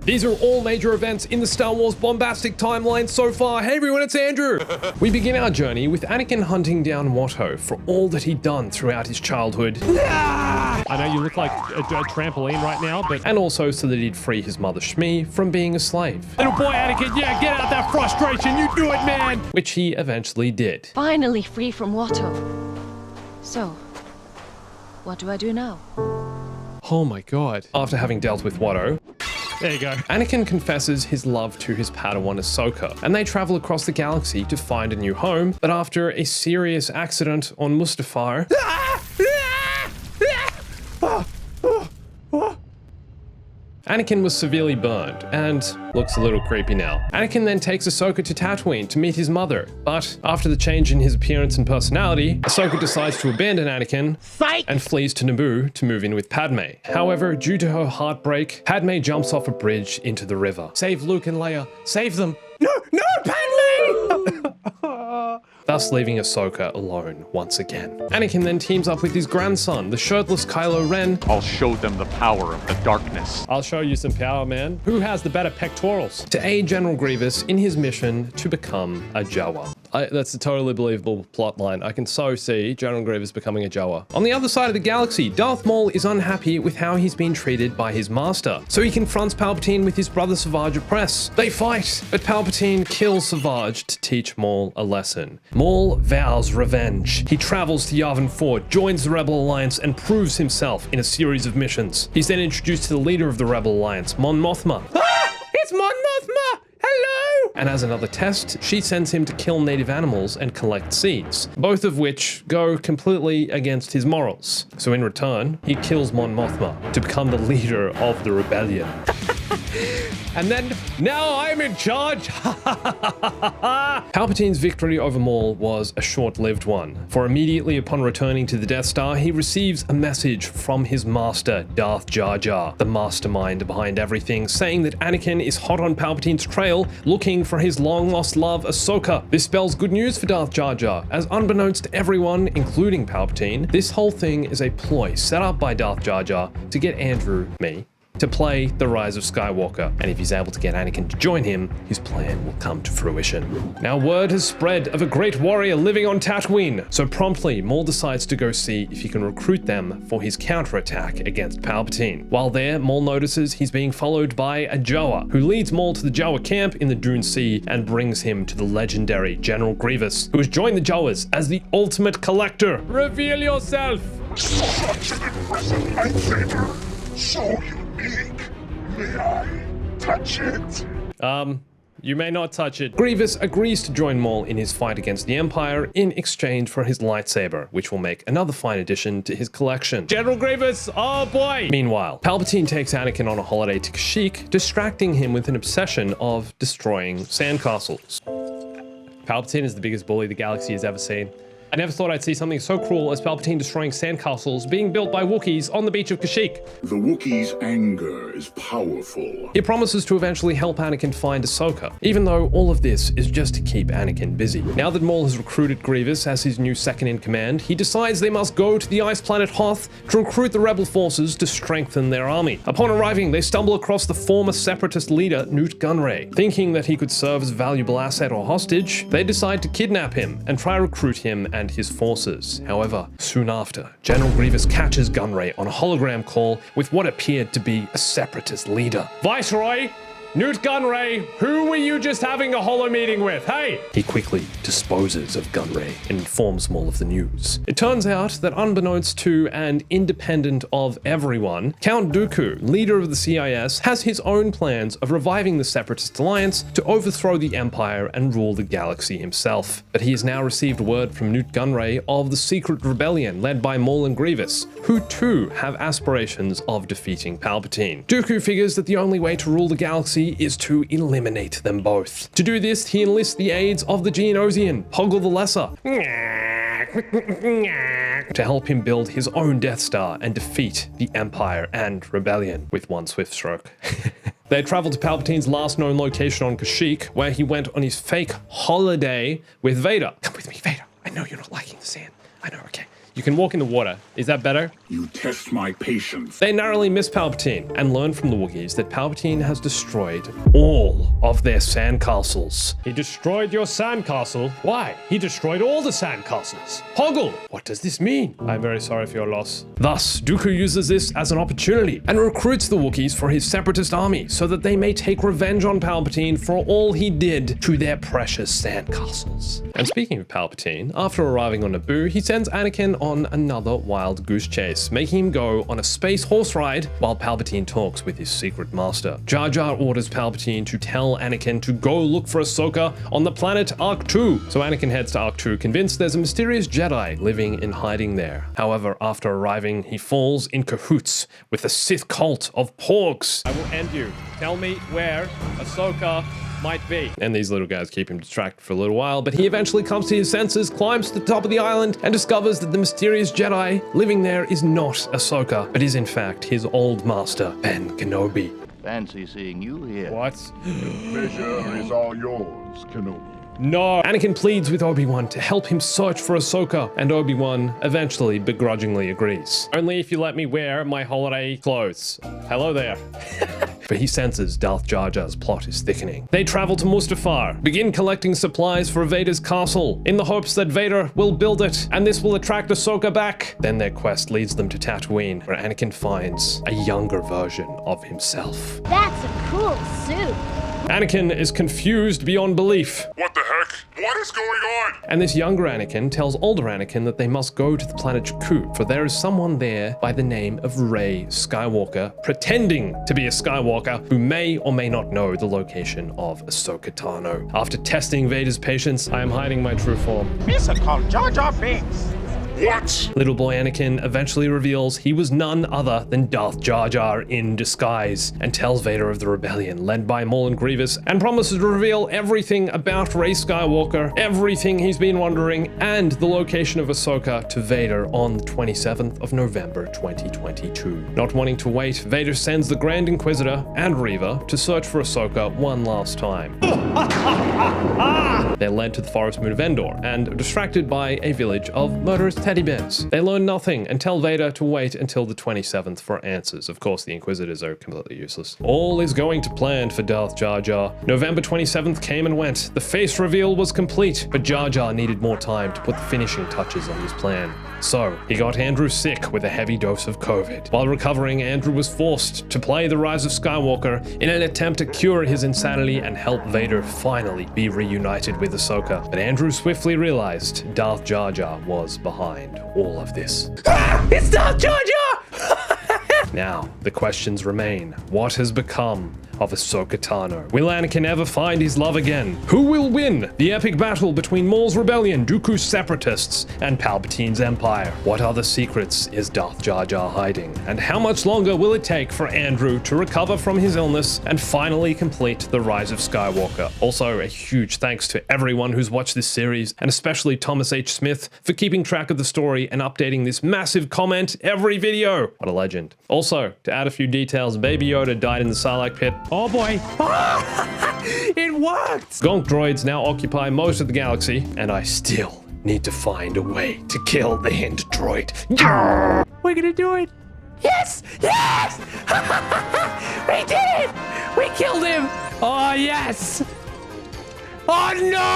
These are all major events in the Star Wars Bombastic timeline so far. Hey everyone, it's Andrew. We begin our journey with Anakin hunting down Watto for all that he'd done throughout his childhood. I know you look like a trampoline right now, but... And also so that he'd free his mother Shmi from being a slave. Little boy Anakin, yeah, get out that frustration, you do it, man! Which he eventually did. Finally free from Watto. So, what do I do now? Oh my god. After having dealt with Watto, There you go. Anakin confesses his love to his Padawan Ahsoka, and they travel across the galaxy to find a new home, but after a serious accident on Mustafar, Anakin was severely burned and looks a little creepy now. Anakin then takes Ahsoka to Tatooine to meet his mother, but after the change in his appearance and personality, Ahsoka decides to abandon Anakin and flees to Naboo to move in with Padme. However, due to her heartbreak, Padme jumps off a bridge into the river. Save Luke and Leia. Save them. No, Padme! Thus leaving Ahsoka alone once again. Anakin then teams up with his grandson, the shirtless Kylo Ren. I'll show them the power of the darkness. I'll show you some power, man. Who has the better pectorals? To aid General Grievous in his mission to become a Jawa. That's a totally believable plot line. I can so see General Grievous becoming a Jawa. On the other side of the galaxy, Darth Maul is unhappy with how he's been treated by his master, so he confronts Palpatine with his brother Savage at press. They fight, but Palpatine kills Savage to teach Maul a lesson. Maul vows revenge. He travels to Yavin 4, joins the Rebel Alliance, and proves himself in a series of missions. He's then introduced to the leader of the Rebel Alliance, Mon Mothma. It's Mon Mothma! Hello! And as another test, she sends him to kill native animals and collect seeds, both of which go completely against his morals. So in return, he kills Mon Mothma to become the leader of the rebellion. And then, now I'm in charge! Palpatine's victory over Maul was a short-lived one, for immediately upon returning to the Death Star, he receives a message from his master, Darth Jar Jar, the mastermind behind everything, saying that Anakin is hot on Palpatine's trail, looking for his long-lost love, Ahsoka. This spells good news for Darth Jar Jar, as unbeknownst to everyone, including Palpatine, this whole thing is a ploy set up by Darth Jar Jar to get Andrew, me, to play The Rise of Skywalker, and if he's able to get Anakin to join him, his plan will come to fruition. Now word has spread of a great warrior living on Tatooine, so promptly Maul decides to go see if he can recruit them for his counterattack against Palpatine. While there, Maul notices he's being followed by a Jawa, who leads Maul to the Jawa camp in the Dune Sea and brings him to the legendary General Grievous, who has joined the Jawas as the ultimate collector. Reveal yourself! Such an impressive lightsaber! So unique! May I touch it? You may not touch it. Grievous agrees to join Maul in his fight against the Empire in exchange for his lightsaber, which will make another fine addition to his collection. General Grievous, oh boy! Meanwhile, Palpatine takes Anakin on a holiday to Kashyyyk, distracting him with an obsession of destroying sandcastles. Palpatine is the biggest bully the galaxy has ever seen. I never thought I'd see something so cruel as Palpatine destroying sandcastles being built by Wookiees on the beach of Kashyyyk. The Wookiee's anger is powerful. He promises to eventually help Anakin find Ahsoka, even though all of this is just to keep Anakin busy. Now that Maul has recruited Grievous as his new second-in-command, he decides they must go to the ice planet Hoth to recruit the rebel forces to strengthen their army. Upon arriving, they stumble across the former separatist leader, Nute Gunray. Thinking that he could serve as a valuable asset or hostage, they decide to kidnap him and try to recruit him and his forces. However, soon after, General Grievous catches Gunray on a hologram call with what appeared to be a separatist leader. Viceroy, Nute Gunray, who were you just having a holo meeting with? Hey! He quickly disposes of Gunray and informs Maul of the news. It turns out that unbeknownst to and independent of everyone, Count Dooku, leader of the CIS, has his own plans of reviving the Separatist Alliance to overthrow the Empire and rule the galaxy himself. But he has now received word from Nute Gunray of the secret rebellion led by Maul and Grievous, who too have aspirations of defeating Palpatine. Dooku figures that the only way to rule the galaxy is to eliminate them both. To do this, he enlists the aids of the Geonosian, Poggle the Lesser, to help him build his own Death Star and defeat the Empire and Rebellion with one swift stroke. They travel to Palpatine's last known location on Kashyyyk, where he went on his fake holiday with Vader. Come with me, Vader. I know you're not liking the sand. I know, okay. You can walk in the water. Is that better? You test my patience. They narrowly miss Palpatine and learn from the Wookiees that Palpatine has destroyed all of their sandcastles. He destroyed your sandcastle? Why? He destroyed all the sandcastles. Hoggle! What does this mean? I'm very sorry for your loss. Thus, Dooku uses this as an opportunity and recruits the Wookiees for his separatist army so that they may take revenge on Palpatine for all he did to their precious sandcastles. And speaking of Palpatine, after arriving on Naboo, he sends Anakin on another wild goose chase, making him go on a space horse ride while Palpatine talks with his secret master. Jar Jar orders Palpatine to tell Anakin to go look for Ahsoka on the planet Arc-2. So Anakin heads to Arc-2, convinced there's a mysterious Jedi living in hiding there. However, after arriving, he falls in cahoots with the Sith cult of Porgs. I will end you. Tell me where Ahsoka might be. And these little guys keep him distracted for a little while, but he eventually comes to his senses, climbs to the top of the island, and discovers that the mysterious Jedi living there is not Ahsoka, but is in fact his old master, Ben Kenobi. Fancy seeing you here. What? Pleasure is all yours, Kenobi. No. Anakin pleads with Obi-Wan to help him search for Ahsoka, and Obi-Wan eventually begrudgingly agrees. Only if you let me wear my holiday clothes. Hello there. But he senses Darth Jar Jar's plot is thickening. They travel to Mustafar, begin collecting supplies for Vader's castle, in the hopes that Vader will build it, and this will attract Ahsoka back. Then their quest leads them to Tatooine, where Anakin finds a younger version of himself. That's a cool suit. Anakin is confused beyond belief. What the heck? What is going on? And this younger Anakin tells older Anakin that they must go to the planet Jakku, for there is someone there by the name of Rey Skywalker, pretending to be a Skywalker who may or may not know the location of Ahsoka Tano. After testing Vader's patience, I am hiding my true form. This is called Jar Jar Binks. What? little boy Anakin eventually reveals he was none other than Darth Jar Jar in disguise, and tells Vader of the rebellion led by Maul and Grievous, and promises to reveal everything about Rey Skywalker, everything he's been wondering, and the location of Ahsoka to Vader on the 27th of November 2022. Not wanting to wait, Vader sends the Grand Inquisitor and Reva to search for Ahsoka one last time. They're led to the forest moon of Endor and are distracted by a village of murderous teddy bears. They learn nothing and tell Vader to wait until the 27th for answers. Of course, the Inquisitors are completely useless. All is going to plan for Darth Jar Jar. November 27th came and went. The face reveal was complete, but Jar Jar needed more time to put the finishing touches on his plan. So, he got Andrew sick with a heavy dose of COVID. While recovering, Andrew was forced to play the Rise of Skywalker in an attempt to cure his insanity and help Vader finally be reunited with Ahsoka. But Andrew swiftly realized Darth Jar Jar was behind all of this. It's Darth Jar Jar! Now, the questions remain. What has become of Ahsoka Tano? Will Anakin ever find his love again? Who will win the epic battle between Maul's rebellion, Dooku's separatists, and Palpatine's empire? What other secrets is Darth Jar Jar hiding? And how much longer will it take for Andrew to recover from his illness and finally complete the Rise of Skywalker? Also, a huge thanks to everyone who's watched this series, and especially Thomas H. Smith for keeping track of the story and updating this massive comment every video. What a legend. Also, to add a few details, Baby Yoda died in the Sarlacc pit. Oh boy. It worked! Gonk droids now occupy most of the galaxy, and I still need to find a way to kill the hint droid. We're gonna do it. Yes! Yes! We did it! We killed him! Oh, yes! Oh, no!